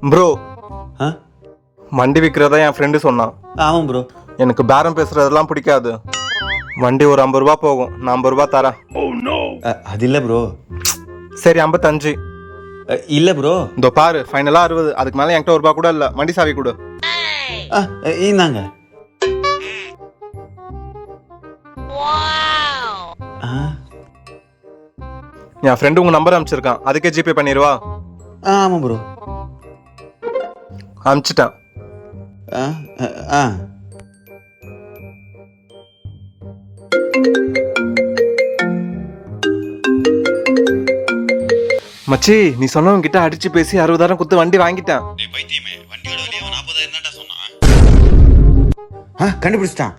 Bro ஆ வண்டி விற்கிறதா என் friend சொன்னான். ஆமாம் ப்ரோ. எனக்கு பேரம் பேசுறதெல்லாம் பிடிக்காது. வண்டி ஒரு 50 ரூபா போகும், நான் 50 ரூபா தரேன். அது இல்லை ப்ரோ. சரி 55. இல்லை ப்ரோ. இதோ பாரு, ஃபைனலா 60. அதுக்கு மேல என்கிட்ட ஒரு ரூபா கூட இல்ல. வண்டி சாவி கொடு. இந்தாங்க. என் ஃப்ரெண்டு உங்க நம்பர் அனுப்பிச்சிருக்கான், அதுக்கே ஜிபே பண்ணிடுவா. ஆமாம் ப்ரோ. அனுப்பிச்சிட்டேன். ஆ ஆ மச்சி, நீ சொன்னவங்க கிட்ட அடிச்சு பேசி 60,000 கொடுத்து வண்டி வாங்கிட்டேன். வண்டியோட விலையை 40,000 தான்டா சொன்னான். கண்டுபிடிச்சிட்டான்.